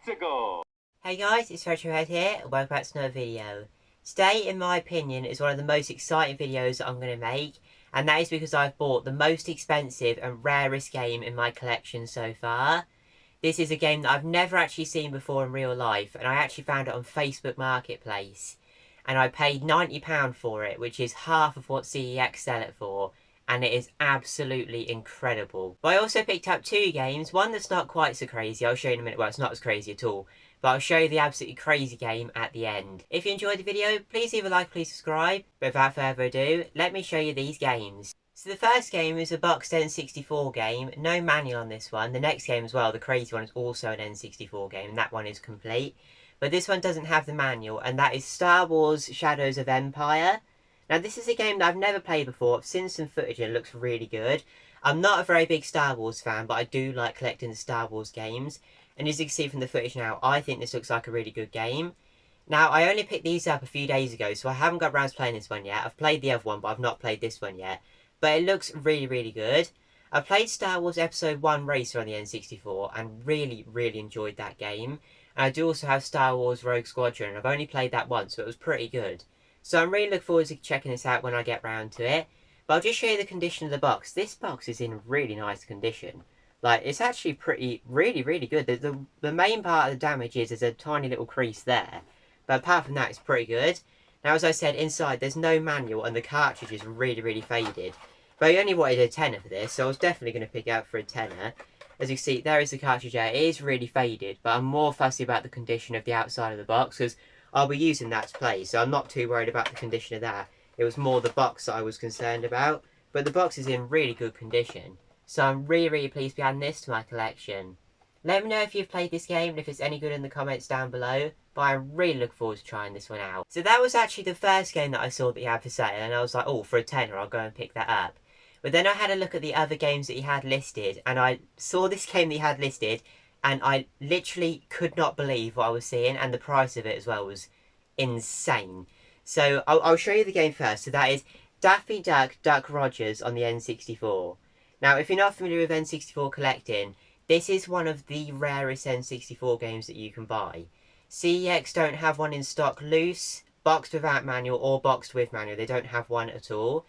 Let's go! Hey guys, it's Retrohead here, and welcome back to another video. Today, in my opinion, is one of the most exciting videos that I'm going to make, and that is because I've bought the most expensive and rarest game in my collection so far. This is a game that I've never actually seen before in real life, and I actually found it on Facebook Marketplace. And I paid £90 for it, which is half of what CEX sell it for, and it is absolutely incredible. But I also picked up two games, one that's not quite so crazy, I'll show you in a minute, well it's not as crazy at all, but I'll show you the absolutely crazy game at the end. If you enjoyed the video, please leave a like, please subscribe, but without further ado, let me show you these games. So the first game is a boxed N64 game, no manual on this one. The next game as well, the crazy one, is also an N64 game, and that one is complete. But this one doesn't have the manual, and that is Star Wars Shadows of Empire. Now this is a game that I've never played before. I've seen some footage and it looks really good. I'm not a very big Star Wars fan, but I do like collecting the Star Wars games. And as you can see from the footage now, I think this looks like a really good game. Now, I only picked these up a few days ago, so I haven't got around to playing this one yet. I've played the other one, but I've not played this one yet. But it looks really, really good. I played Star Wars Episode 1 Racer on the N64 and really, really enjoyed that game. And I do also have Star Wars Rogue Squadron, and I've only played that once, so it was pretty good. So I'm really looking forward to checking this out when I get round to it. But I'll just show you the condition of the box. This box is in really nice condition. Like, it's actually really, really good. The main part of the damage is there's a tiny little crease there. But apart from that, it's pretty good. Now, as I said, inside there's no manual and the cartridge is really, really faded. But I only wanted a tenner for this, so I was definitely going to pick it up for a tenner. As you can see, there is the cartridge there. It is really faded, but I'm more fussy about the condition of the outside of the box, because I'll be using that to play, so I'm not too worried about the condition of that. It was more the box that I was concerned about, but the box is in really good condition. So I'm really, really pleased to be adding this to my collection. Let me know if you've played this game and if it's any good in the comments down below, but I really look forward to trying this one out. So that was actually the first game that I saw that he had for sale, and I was like, oh, for a tenner, I'll go and pick that up. But then I had a look at the other games that he had listed, and I saw this game that he had listed, and I literally could not believe what I was seeing, and the price of it as well was insane. So I'll show you the game first. So that is Daffy Duck, Duck Rogers on the N64. Now, if you're not familiar with N64 collecting, this is one of the rarest N64 games that you can buy. CEX don't have one in stock loose, boxed without manual, or boxed with manual. They don't have one at all.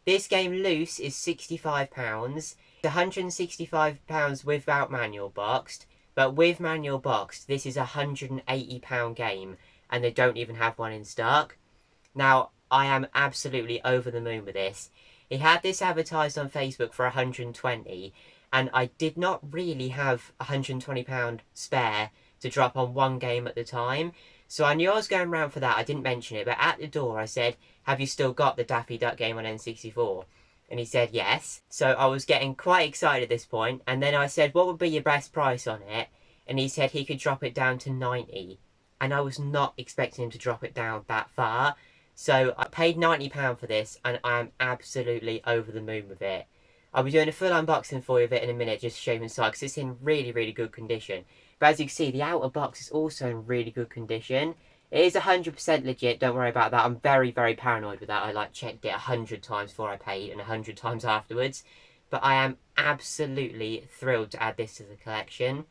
This game loose is £65. £165 without manual boxed. But with manual boxed, this is a £180 game. And they don't even have one in stock. Now, I am absolutely over the moon with this. He had this advertised on Facebook for £120, and I did not really have £120 spare to drop on one game at the time. So I knew I was going around for that. I didn't mention it, but at the door I said, have you still got the Daffy Duck game on N64? And he said yes. So I was getting quite excited at this point, and then I said, what would be your best price on it? And he said he could drop it down to 90. And I was not expecting him to drop it down that far. So I paid £90 for this, and I am absolutely over the moon with it. I'll be doing a full unboxing for you of it in a minute, just to show you inside, because it's in really, really good condition. But as you can see, the outer box is also in really good condition. It is 100% legit, don't worry about that. I'm very, very paranoid with that. I checked it 100 times before I paid and 100 times afterwards. But I am absolutely thrilled to add this to the collection.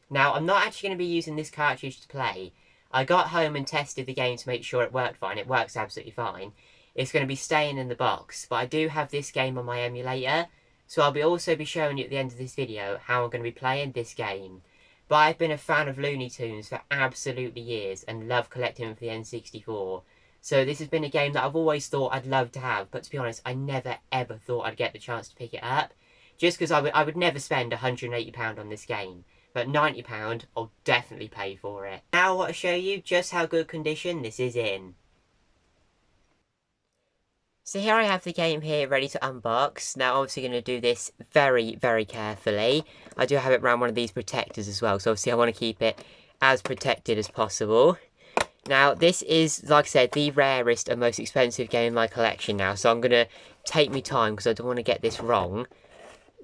Now, I'm not actually going to be using this cartridge to play. I got home and tested the game to make sure it worked fine. It works absolutely fine. It's going to be staying in the box, but I do have this game on my emulator, so I'll also be showing you at the end of this video how I'm going to be playing this game. But I've been a fan of Looney Tunes for absolutely years and love collecting them for the N64. So this has been a game that I've always thought I'd love to have, but to be honest, I never ever thought I'd get the chance to pick it up. Just because I would never spend £180 on this game. But £90, I'll definitely pay for it. Now I want to show you just how good condition this is in. So here I have the game here ready to unbox. Now obviously going to do this very, very carefully. I do have it around one of these protectors as well, so obviously I want to keep it as protected as possible. Now this is, like I said, the rarest and most expensive game in my collection now, so I'm going to take my time because I don't want to get this wrong.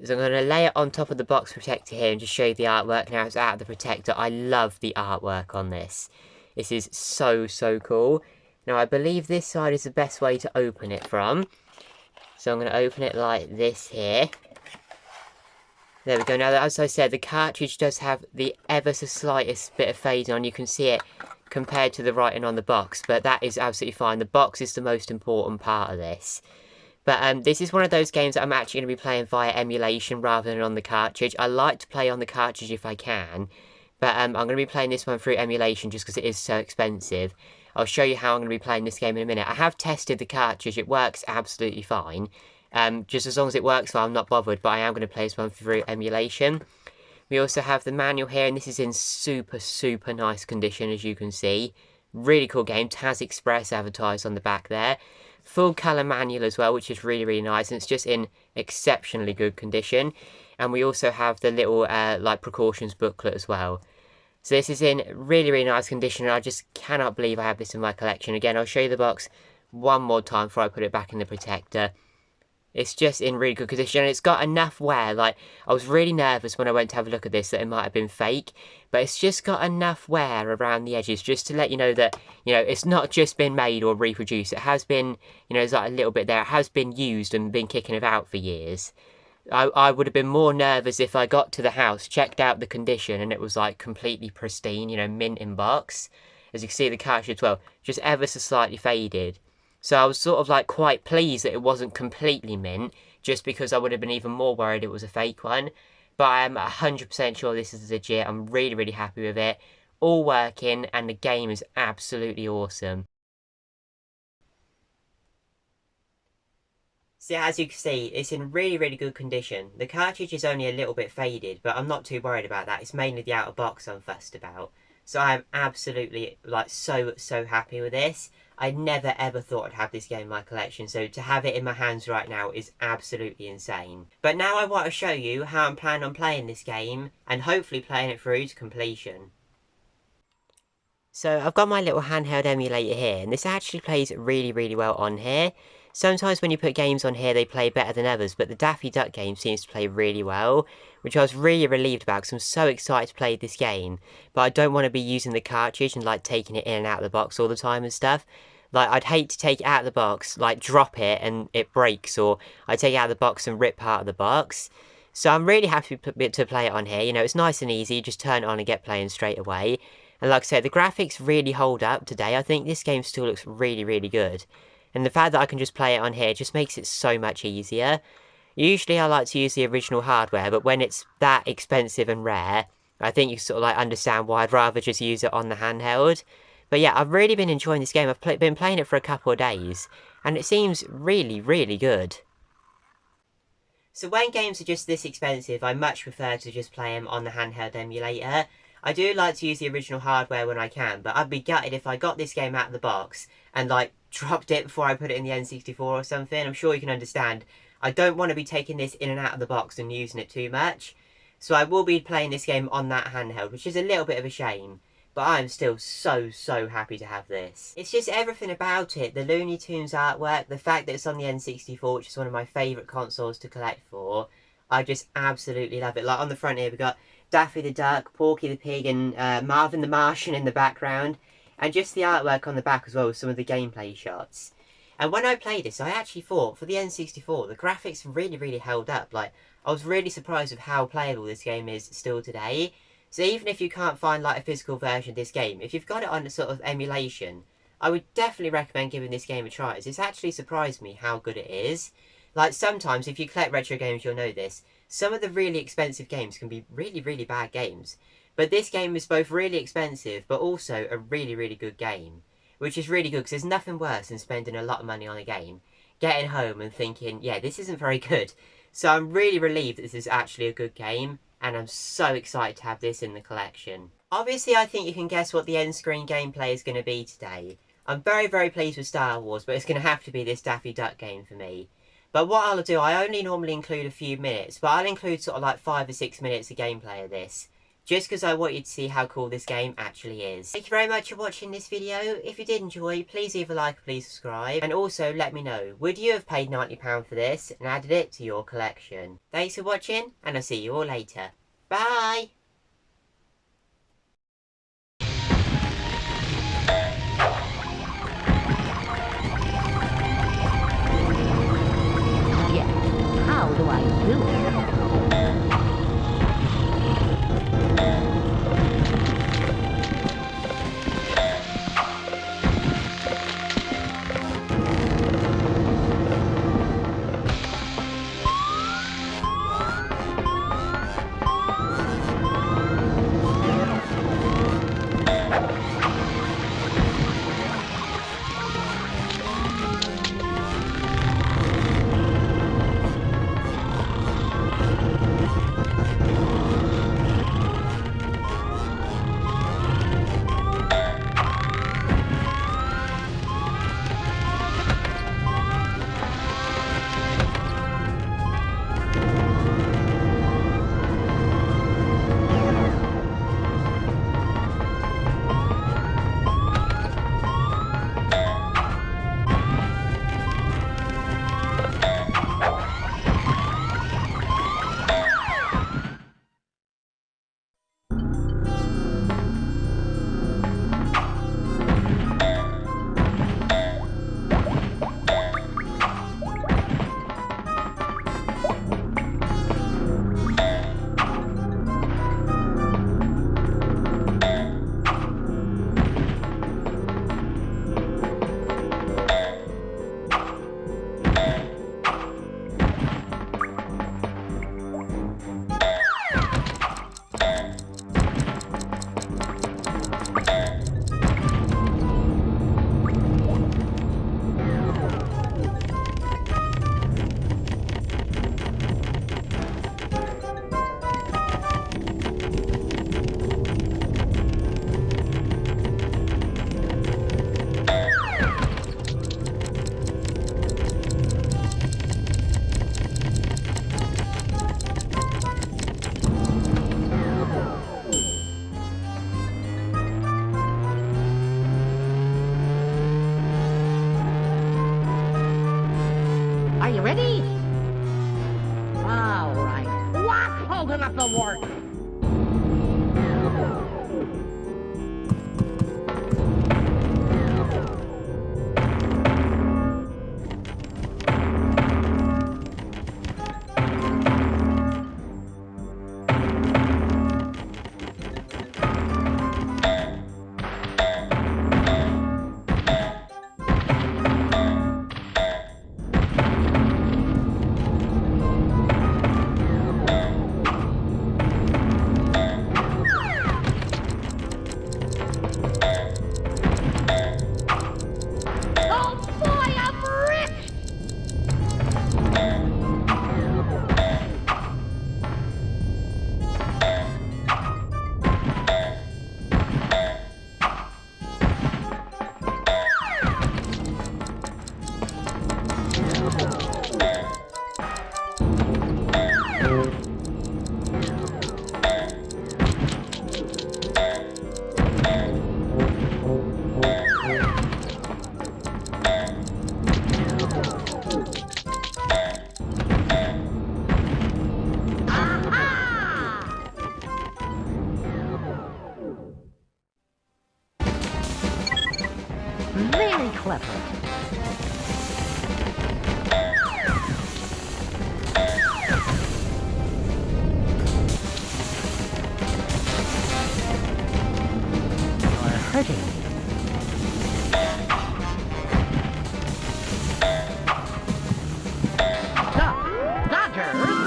So I'm going to lay it on top of the box protector here and just show you the artwork. Now it's out of the protector. I love the artwork on this. This is so, so cool. Now I believe this side is the best way to open it from. So I'm going to open it like this here. There we go. Now, as I said, the cartridge does have the ever so slightest bit of fading on. You can see it compared to the writing on the box, but that is absolutely fine. The box is the most important part of this. But this is one of those games that I'm actually going to be playing via emulation rather than on the cartridge. I like to play on the cartridge if I can, but I'm going to be playing this one through emulation just because it is so expensive. I'll show you how I'm going to be playing this game in a minute. I have tested the cartridge. It works absolutely fine. Just as long as it works well, I'm not bothered, but I am going to play this one through emulation. We also have the manual here, and this is in super, super nice condition, as you can see. Really cool game. Taz Express advertised on the back there. Full colour manual as well, which is really, really nice, and it's just in exceptionally good condition. And we also have the little, like, precautions booklet as well. So this is in really, really nice condition, and I just cannot believe I have this in my collection. Again, I'll show you the box one more time before I put it back in the protector. It's just in really good condition, and it's got enough wear. Like, I was really nervous when I went to have a look at this that it might have been fake, but it's just got enough wear around the edges just to let you know that, you know, it's not just been made or reproduced. It has been, you know, there's like a little bit there. It has been used and been kicking about for years. I would have been more nervous if I got to the house, checked out the condition, and it was like completely pristine, you know, mint in box. As you can see, the cartridge as well, just ever so slightly faded. So I was sort of like quite pleased that it wasn't completely mint, just because I would have been even more worried it was a fake one. But I am 100% sure this is legit. I'm really, really happy with it. All working, and the game is absolutely awesome. So as you can see, it's in really, really good condition. The cartridge is only a little bit faded, but I'm not too worried about that. It's mainly the outer box I'm fussed about. So I'm absolutely, like, so happy with this. I never ever thought I'd have this game in my collection, so to have it in my hands right now is absolutely insane. But now I want to show you how I'm planning on playing this game, and hopefully playing it through to completion. So I've got my little handheld emulator here, and this actually plays really, really well on here. Sometimes when you put games on here, they play better than others, but the Daffy Duck game seems to play really well, which I was really relieved about because I'm so excited to play this game. But I don't want to be using the cartridge and like taking it in and out of the box all the time and stuff. Like, I'd hate to take it out of the box, like drop it and it breaks, or I take it out of the box and rip part of the box. So I'm really happy to play it on here. You know, it's nice and easy, just turn it on and get playing straight away. And like I said, the graphics really hold up today. I think this game still looks really, really good. And the fact that I can just play it on here just makes it so much easier. Usually I like to use the original hardware, but when it's that expensive and rare, I think you sort of like understand why I'd rather just use it on the handheld. But yeah, I've really been enjoying this game. I've been playing it for a couple of days, and it seems really, really good. So when games are just this expensive, I much prefer to just play them on the handheld emulator. I do like to use the original hardware when I can, but I'd be gutted if I got this game out of the box and, like, dropped it before I put it in the N64 or something. I'm sure you can understand. I don't want to be taking this in and out of the box and using it too much. So I will be playing this game on that handheld, which is a little bit of a shame. But I'm still so happy to have this. It's just everything about it. The Looney Tunes artwork, the fact that it's on the N64, which is one of my favourite consoles to collect for. I just absolutely love it. Like, on the front here, we've got Daffy the Duck, Porky the Pig, and Marvin the Martian in the background. And just the artwork on the back as well with some of the gameplay shots. And when I played this, I actually thought, for the N64, the graphics really held up. Like, I was really surprised with how playable this game is still today. So even if you can't find, like, a physical version of this game, if you've got it on a sort of emulation, I would definitely recommend giving this game a try. It's actually surprised me how good it is. Like, sometimes, if you collect retro games, you'll know this. Some of the really expensive games can be really bad games. But this game is both really expensive, but also a really good game. Which is really good, because there's nothing worse than spending a lot of money on a game, getting home and thinking, yeah, this isn't very good. So I'm really relieved that this is actually a good game, and I'm so excited to have this in the collection. Obviously, I think you can guess what the end screen gameplay is going to be today. I'm very pleased with Star Wars, but it's going to have to be this Daffy Duck game for me. But what I'll do, I only normally include a few minutes, but I'll include sort of like 5 or 6 minutes of gameplay of this. Just because I want you to see how cool this game actually is. Thank you very much for watching this video. If you did enjoy, please leave a like or please subscribe. And also let me know, would you have paid £90 for this and added it to your collection? Thanks for watching, and I'll see you all later. Bye! Yeah, how do I do it? you ready? All right. What's holding up the work? Very clever. You're hurting me. Dodgers!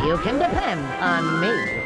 You can depend on me.